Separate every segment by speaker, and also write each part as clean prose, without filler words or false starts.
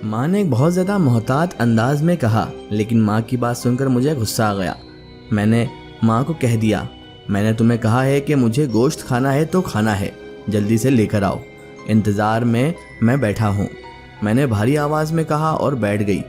Speaker 1: माँ ने एक बहुत ज़्यादा मोहतात अंदाज में कहा, लेकिन माँ की बात सुनकर मुझे गुस्सा आ गया। मैंने माँ को कह दिया, मैंने तुम्हें कहा है कि मुझे गोश्त खाना है तो खाना है, जल्दी से लेकर आओ, इंतज़ार में मैं बैठा हूँ। मैंने भारी आवाज़ में कहा और बैठ गई।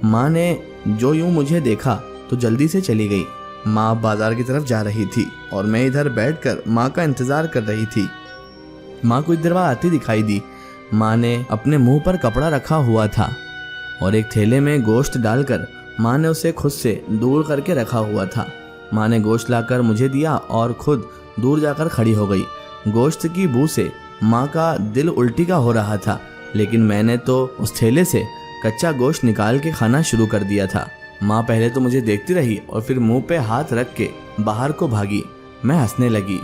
Speaker 1: माँ ने जो यूं मुझे देखा तो जल्दी से चली गई। माँ बाजार की तरफ जा रही थी और मैं इधर बैठकर माँ का इंतज़ार कर रही थी। माँ कुछ देर बाद आती दिखाई दी। माँ ने अपने मुंह पर कपड़ा रखा हुआ था और एक थैले में गोश्त डालकर माँ ने उसे खुद से दूर करके रखा हुआ था। माँ ने गोश्त लाकर मुझे दिया और खुद दूर जाकर खड़ी हो गई। गोश्त की बू से माँ का दिल उल्टी का हो रहा था, लेकिन मैंने तो उस थैले से कच्चा गोश्त निकाल के खाना शुरू कर दिया था। माँ पहले तो मुझे देखती रही और फिर मुंह पे हाथ रख के बाहर को भागी। मैं हंसने लगी।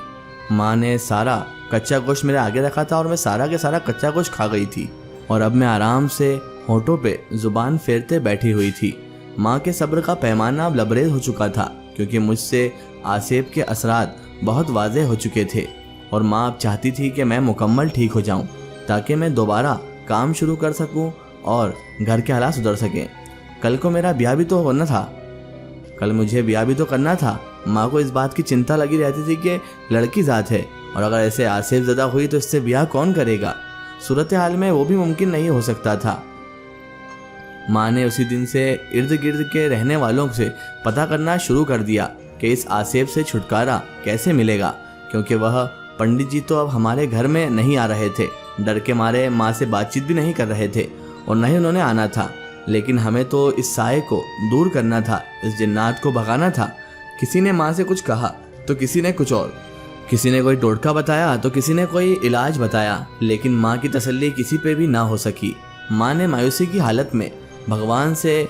Speaker 1: माँ ने सारा कच्चा गोश्त मेरे आगे रखा था और मैं सारा के सारा कच्चा गोश्त खा गई थी और अब मैं आराम से होठों पे जुबान फेरते बैठी हुई थी। माँ के सब्र का पैमाना अब लबरेज हो चुका था, क्योंकि मुझसे आसेब के असरात बहुत वाज़ेह हो चुके थे और माँ अब चाहती थी कि मैं मुकम्मल ठीक हो जाऊं ताकि मैं दोबारा काम शुरू कर सकूं और घर के हालात सुधर सकें। कल को मेरा ब्याह भी तो होना था, कल मुझे ब्याह भी तो करना था। माँ को इस बात की चिंता लगी रहती थी कि लड़की ज़ात है और अगर ऐसे आसेब ज़दा हुई तो इससे ब्याह कौन करेगा। सूरत हाल में वो भी मुमकिन नहीं हो सकता था। माँ ने उसी दिन से इर्द गिर्द के रहने वालों से पता करना शुरू कर दिया कि इस आसेब से छुटकारा कैसे मिलेगा, क्योंकि वह पंडित जी तो अब हमारे घर में नहीं आ रहे थे। डर के मारे माँ से बातचीत भी नहीं कर रहे थे और न ही उन्होंने आना था। लेकिन हमें तो इस साये को दूर करना था, इस जिन्नात को भगाना था। किसी ने माँ से कुछ कहा तो किसी ने कुछ और, किसी ने कोई टोटका बताया तो किसी ने कोई इलाज बताया, लेकिन माँ की तसल्ली किसी पे भी ना हो सकी। माँ ने मायूसी की हालत में भगवान से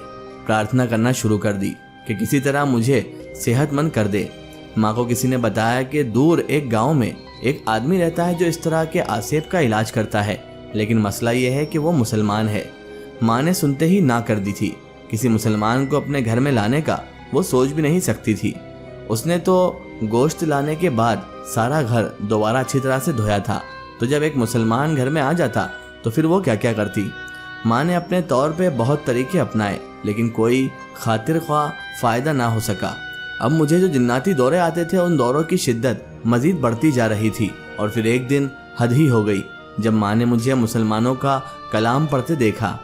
Speaker 1: प्रार्थना करना शुरू कर दी कि किसी तरह मुझे सेहतमंद कर दे। माँ को किसी ने बताया कि दूर एक गांव में एक आदमी रहता है जो इस तरह के आसेब का इलाज करता है, लेकिन मसला ये है कि वो मुसलमान है। माँ ने सुनते ही ना कर दी थी। किसी मुसलमान को अपने घर में लाने का वो सोच भी नहीं सकती थी। उसने तो गोश्त लाने के बाद सारा घर दोबारा अच्छी तरह से धोया था, तो जब एक मुसलमान घर में आ जाता तो फिर वो क्या क्या करती। माँ ने अपने तौर पे बहुत तरीके अपनाए, लेकिन कोई खातिर ख्वाह फ़ायदा ना हो सका। अब मुझे जो जिन्नाती दौरे आते थे उन दौरों की शिद्दत मज़ीद बढ़ती जा रही थी और फिर एक दिन हद ही हो गई जब माँ ने मुझे मुसलमानों का कलाम पढ़ते देखा।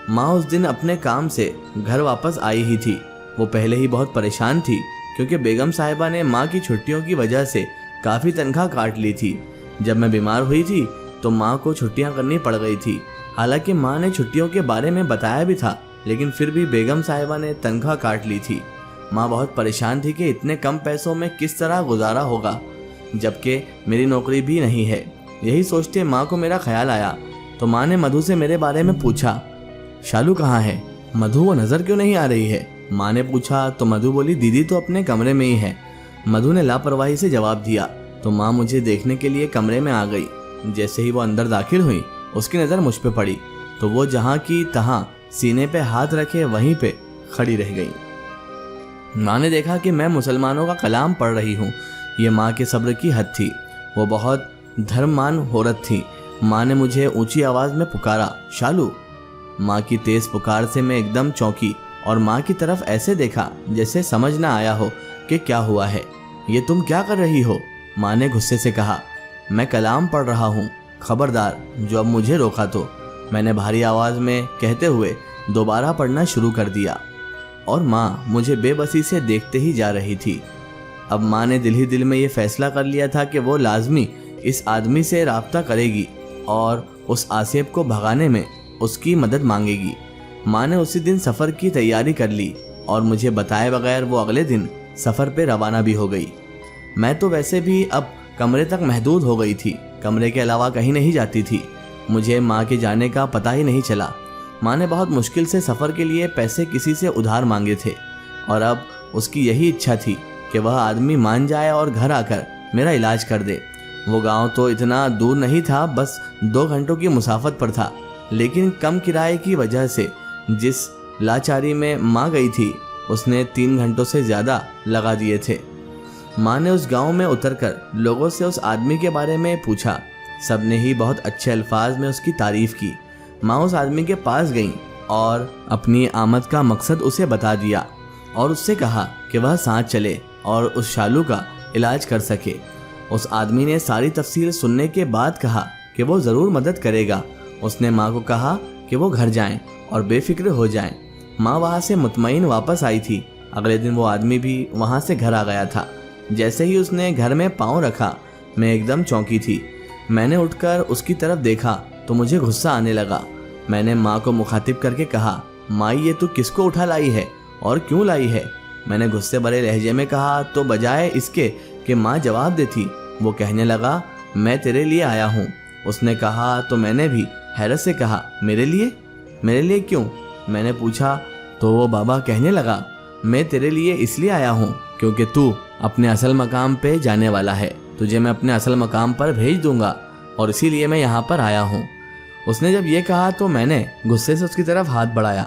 Speaker 1: माँ उस दिन अपने काम से घर वापस आई ही थी। वो पहले ही बहुत परेशान थी, क्योंकि बेगम साहिबा ने माँ की छुट्टियों की वजह से काफ़ी तनख्वाह काट ली थी। जब मैं बीमार हुई थी तो माँ को छुट्टियाँ करनी पड़ गई थी। हालांकि माँ ने छुट्टियों के बारे में बताया भी था, लेकिन फिर भी बेगम साहिबा ने तनख्वाह काट ली थी। माँ बहुत परेशान थी कि इतने कम पैसों में किस तरह गुजारा होगा, जबकि मेरी नौकरी भी नहीं है। यही सोचते माँ को मेरा ख्याल आया तो माँ ने मधु से मेरे बारे में पूछा, शालू कहाँ है? मधु वो नज़र क्यों नहीं आ रही है? माँ ने पूछा तो मधु बोली, दीदी तो अपने कमरे में ही है। मधु ने लापरवाही से जवाब दिया तो माँ मुझे देखने के लिए कमरे में आ गई। जैसे ही वो अंदर दाखिल हुई उसकी नज़र मुझ पे पड़ी तो वो जहाँ की तहाँ सीने पे हाथ रखे वहीं पे खड़ी रह गई। माँ ने देखा कि मैं मुसलमानों का कलाम पढ़ रही हूँ। ये माँ के सब्र की हद थी। वो बहुत धर्ममान औरत थी। माँ ने मुझे ऊंची आवाज़ में पुकारा, शालू। माँ की तेज़ पुकार से मैं एकदम चौंकी और माँ की तरफ ऐसे देखा जैसे समझ ना आया हो कि क्या हुआ है। ये तुम क्या कर रही हो? माँ ने गुस्से से कहा, मैं कलाम पढ़ रहा हूँ, खबरदार जो अब मुझे रोका तो। मैंने भारी आवाज़ में कहते हुए दोबारा पढ़ना शुरू कर दिया और माँ मुझे बेबसी से देखते ही जा रही थी। अब माँ ने दिल ही दिल में ये फैसला कर लिया था कि वो लाजमी इस आदमी से राब्ता करेगी और उस आसेब को भगाने में उसकी मदद मांगेगी। माँ ने उसी दिन सफ़र की तैयारी कर ली और मुझे बताए बगैर वो अगले दिन सफ़र पे रवाना भी हो गई। मैं तो वैसे भी अब कमरे तक महदूद हो गई थी, कमरे के अलावा कहीं नहीं जाती थी। मुझे माँ के जाने का पता ही नहीं चला। माँ ने बहुत मुश्किल से सफ़र के लिए पैसे किसी से उधार मांगे थे और अब उसकी यही इच्छा थी कि वह आदमी मान जाए और घर आकर मेरा इलाज कर दे। वो गांव तो इतना दूर नहीं था, बस 2 घंटों की मुसाफत पर था, लेकिन कम किराए की वजह से जिस लाचारी में माँ गई थी उसने 3 घंटों से ज़्यादा लगा दिए थे। माँ ने उस गांव में उतरकर लोगों से उस आदमी के बारे में पूछा। सब ने ही बहुत अच्छे अल्फाज में उसकी तारीफ़ की। माँ उस आदमी के पास गई और अपनी आमद का मकसद उसे बता दिया और उससे कहा कि वह साथ चले और उस शालू का इलाज कर सके। उस आदमी ने सारी तफसील सुनने के बाद कहा कि वो ज़रूर मदद करेगा। उसने माँ को कहा कि वो घर जाएं और बेफिक्र हो जाएं। माँ वहाँ से मुतमईन वापस आई थी। अगले दिन वो आदमी भी वहाँ से घर आ गया था। जैसे ही उसने घर में पाँव रखा, मैं एकदम चौंकी थी। मैंने उठकर उसकी तरफ देखा तो मुझे गुस्सा आने लगा। मैंने माँ को मुखातिब करके कहा, माँ ये तू किसको उठा लाई है और क्यों लाई है? मैंने गुस्से भरे लहजे में कहा तो बजाय इसके कि माँ जवाब देती, वो कहने लगा, मैं तेरे लिए आया हूँ। उसने कहा तो मैंने भी हैरत से कहा, मेरे लिए? मेरे लिए क्यों? मैंने पूछा तो वो बाबा कहने लगा, मैं तेरे लिए इसलिए आया हूँ क्योंकि तू अपने असल मकाम पे जाने वाला है। तुझे मैं अपने असल मकाम पर भेज दूंगा और इसीलिए मैं यहाँ पर आया हूँ। उसने जब ये कहा तो मैंने गुस्से से उसकी तरफ हाथ बढ़ाया,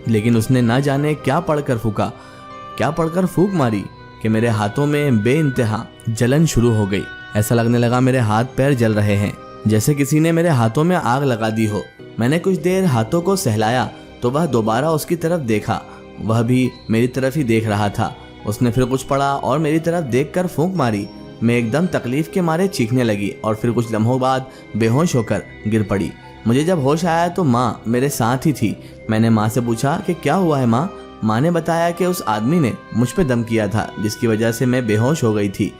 Speaker 1: लेकिन उसने ना जाने क्या पढ़कर फूंक मारी कि मेरे हाथों में बेइंतहा जलन शुरू हो गई। ऐसा लगने लगा मेरे हाथ पैर जल रहे हैं, जैसे किसी ने मेरे हाथों में आग लगा दी हो। मैंने कुछ देर हाथों को सहलाया तो वह दोबारा उसकी तरफ देखा। वह भी मेरी तरफ ही देख रहा था। उसने फिर कुछ पढ़ा और मेरी तरफ देखकर फूंक मारी। मैं एकदम तकलीफ के मारे चीखने लगी और फिर कुछ लम्हों बाद बेहोश होकर गिर पड़ी। मुझे जब होश आया तो माँ मेरे साथ ही थी। मैंने माँ से पूछा कि क्या हुआ है माँ? माँ ने बताया कि उस आदमी ने मुझ पे दम किया था जिसकी वजह से मैं बेहोश हो गई थी।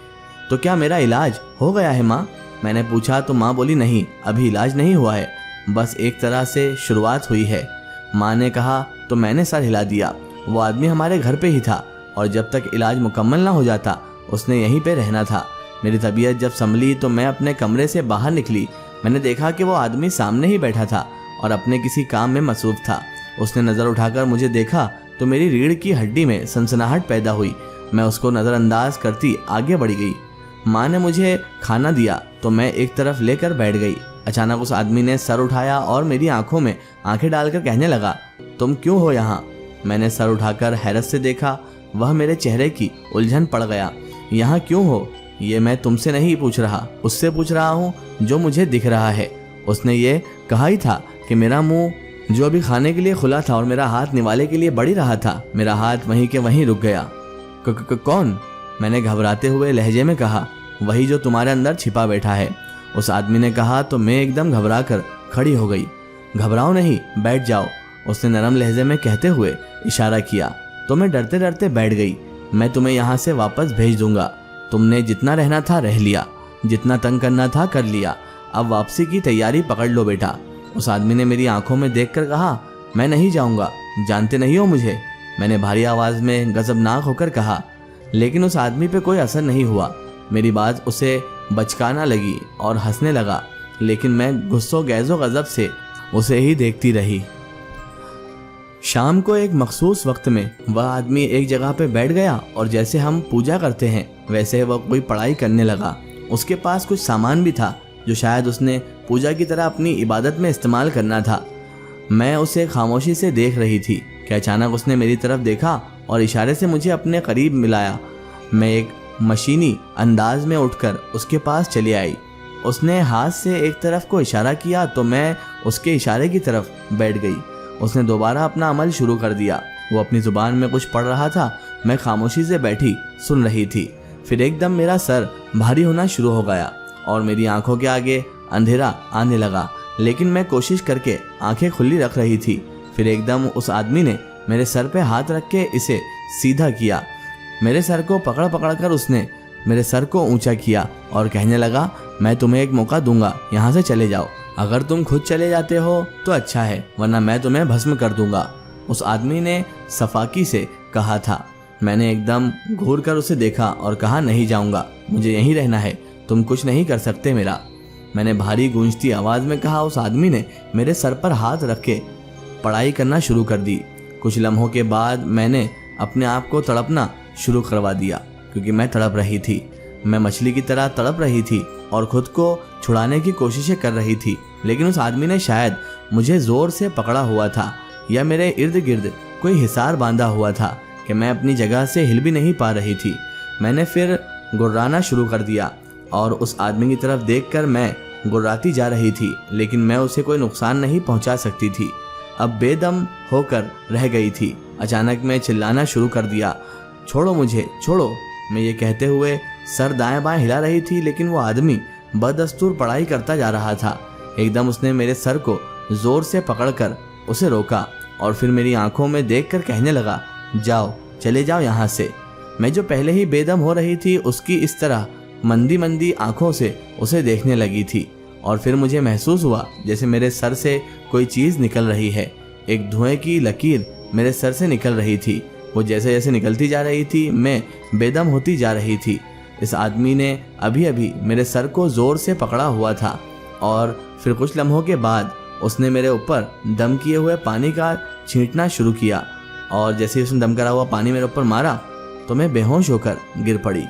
Speaker 1: तो क्या मेरा इलाज हो गया है माँ? मैंने पूछा तो माँ बोली, नहीं, अभी इलाज नहीं हुआ है, बस एक तरह से शुरुआत हुई है। माँ ने कहा तो मैंने सर हिला दिया। वो आदमी हमारे घर पे ही था और जब तक इलाज मुकम्मल ना हो जाता उसने यहीं पे रहना था। मेरी तबीयत जब संभली तो मैं अपने कमरे से बाहर निकली। मैंने देखा कि वो आदमी सामने ही बैठा था और अपने किसी काम में मसरूफ था। उसने नज़र उठाकर मुझे देखा तो मेरी रीढ़ की हड्डी में सनसनाहट पैदा हुई। मैं उसको नज़रअंदाज करती आगे बढ़ गई। माँ ने मुझे खाना दिया तो मैं एक तरफ लेकर बैठ गई। अचानक उस आदमी ने सर उठाया और मेरी आंखों में आंखें डालकर कहने लगा, तुम क्यों हो यहाँ? मैंने सर उठाकर हैरत से देखा। वह मेरे चेहरे की उलझन पड़ गया। यहाँ क्यों हो? ये मैं तुमसे नहीं पूछ रहा, उससे पूछ रहा हूँ जो मुझे दिख रहा है। उसने ये कहा ही था कि मेरा मुंह जो अभी खाने के लिए खुला था और मेरा हाथ निवाले के लिए बढ़ ही रहा था, मेरा हाथ वहीं के वहीं रुक गया। कौन? मैंने घबराते हुए लहजे में कहा, वही जो तुम्हारे अंदर छिपा बैठा है। उस आदमी ने कहा तो मैं एकदम घबरा कर खड़ी हो गई। घबराओ नहीं, बैठ जाओ, उसने नरम लहजे में कहते हुए इशारा किया। तो मैं डरते डरते बैठ गई। मैं तुम्हें यहाँ से वापस भेज दूंगा। तुमने जितना रहना था रह लिया, जितना तंग करना था कर लिया, अब वापसी की तैयारी पकड़ लो बेटा। उस आदमी ने मेरी आंखों में देखकर कहा, मैं नहीं जाऊंगा, जानते नहीं हो मुझे? मैंने भारी आवाज में गजबनाक होकर कहा, लेकिन उस आदमी पे कोई असर नहीं हुआ। मेरी बात उसे बचकाना लगी और हंसने लगा, लेकिन मैं गुस्सो गैज़ो गज़ब से उसे ही देखती रही। शाम को एक मखसूस वक्त में वह आदमी एक जगह पे बैठ गया और जैसे हम पूजा करते हैं वैसे वह कोई पढ़ाई करने लगा। उसके पास कुछ सामान भी था जो शायद उसने पूजा की तरह अपनी इबादत में इस्तेमाल करना था। मैं उसे खामोशी से देख रही थी कि अचानक उसने मेरी तरफ देखा और इशारे से मुझे अपने करीब मिलाया। मैं एक मशीनी अंदाज में उठकर उसके पास चली आई। उसने हाथ से एक तरफ को इशारा किया तो मैं उसके इशारे की तरफ बैठ गई। उसने दोबारा अपना अमल शुरू कर दिया। वो अपनी ज़ुबान में कुछ पढ़ रहा था, मैं खामोशी से बैठी सुन रही थी। फिर एकदम मेरा सर भारी होना शुरू हो गया और मेरी आंखों के आगे अंधेरा आने लगा, लेकिन मैं कोशिश करके आंखें खुली रख रही थी। फिर एकदम उस आदमी ने मेरे सर पे हाथ रख के इसे सीधा किया। मेरे सर को पकड़ पकड़ कर उसने मेरे सर को ऊंचा किया और कहने लगा, मैं तुम्हें एक मौका दूंगा, यहाँ से चले जाओ। अगर तुम खुद चले जाते हो तो अच्छा है, वरना मैं तुम्हें भस्म कर दूंगा। उस आदमी ने सफाकी से कहा था। मैंने एकदम घूर कर उसे देखा और कहा, नहीं जाऊंगा, मुझे यहीं रहना है, तुम कुछ नहीं कर सकते मेरा। मैंने भारी गूंजती आवाज़ में कहा। उस आदमी ने मेरे सर पर हाथ रख के पढ़ाई करना शुरू कर दी। कुछ लम्हों के बाद मैंने अपने आप को तड़पना शुरू करवा दिया, क्योंकि मैं तड़प रही थी। मैं मछली की तरह तड़प रही थी और खुद को छुड़ाने की कोशिशें कर रही थी, लेकिन उस आदमी ने शायद मुझे ज़ोर से पकड़ा हुआ था या मेरे इर्द गिर्द कोई हिसार बांधा हुआ था कि मैं अपनी जगह से हिल भी नहीं पा रही थी। मैंने फिर गुर्राना शुरू कर दिया और उस आदमी की तरफ देखकर मैं गुर्राती जा रही थी, लेकिन मैं उसे कोई नुकसान नहीं पहुंचा सकती थी। अब बेदम होकर रह गई थी। अचानक मैं चिल्लाना शुरू कर दिया, छोड़ो मुझे, छोड़ो। मैं ये कहते हुए सर दाएं बाएं हिला रही थी, लेकिन वो आदमी बदस्तूर पढ़ाई करता जा रहा था। एकदम उसने मेरे सर को जोर से पकड़कर उसे रोका और फिर मेरी आंखों में देखकर कहने लगा, जाओ, चले जाओ यहाँ से। मैं जो पहले ही बेदम हो रही थी, उसकी इस तरह मंदी मंदी आंखों से उसे देखने लगी थी और फिर मुझे महसूस हुआ जैसे मेरे सर से कोई चीज़ निकल रही है। एक धुएं की लकीर मेरे सर से निकल रही थी। वो जैसे जैसे निकलती जा रही थी, मैं बेदम होती जा रही थी। इस आदमी ने अभी अभी मेरे सर को ज़ोर से पकड़ा हुआ था और फिर कुछ लम्हों के बाद उसने मेरे ऊपर दम किए हुए पानी का छींटना शुरू किया और जैसे ही उसने दम करा हुआ पानी मेरे ऊपर मारा तो मैं बेहोश होकर गिर पड़ी।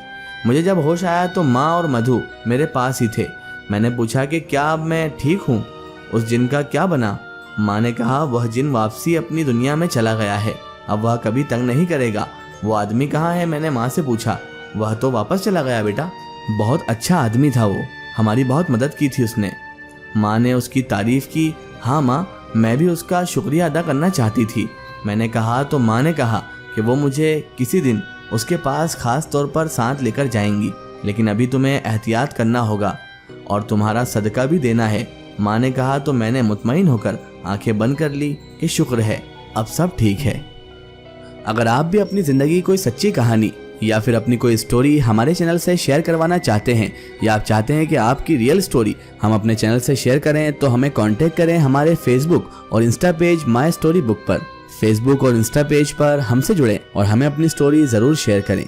Speaker 1: मुझे जब होश आया तो माँ और मधु मेरे पास ही थे। मैंने पूछा कि क्या अब मैं ठीक हूँ? उस जिन का क्या बना? माँ ने कहा, वह जिन वापसी अपनी दुनिया में चला गया है, अब वह कभी तंग नहीं करेगा। वो आदमी कहाँ है? मैंने माँ से पूछा। वह तो वापस चला गया बेटा। बहुत अच्छा आदमी था वो, हमारी बहुत मदद की थी उसने। माँ ने उसकी तारीफ की। हाँ माँ, मैं भी उसका शुक्रिया अदा करना चाहती थी, मैंने कहा। तो माँ ने कहा कि वो मुझे किसी दिन उसके पास खास तौर पर साथ लेकर जाएंगी, लेकिन अभी तुम्हें एहतियात करना होगा और तुम्हारा सदका भी देना है। माँ ने कहा तो मैंने मुतमईन होकर आंखें बंद कर ली कि शुक्र है, अब सब ठीक है। अगर आप भी अपनी ज़िंदगी कोई सच्ची कहानी या फिर अपनी कोई स्टोरी हमारे चैनल से शेयर करवाना चाहते हैं या आप चाहते हैं कि आपकी रियल स्टोरी हम अपने चैनल से शेयर करें, तो हमें कांटेक्ट करें हमारे फेसबुक और Insta page my story book पर। फेसबुक और इंस्टा पेज पर हमसे जुड़ें और हमें अपनी स्टोरी ज़रूर शेयर करें।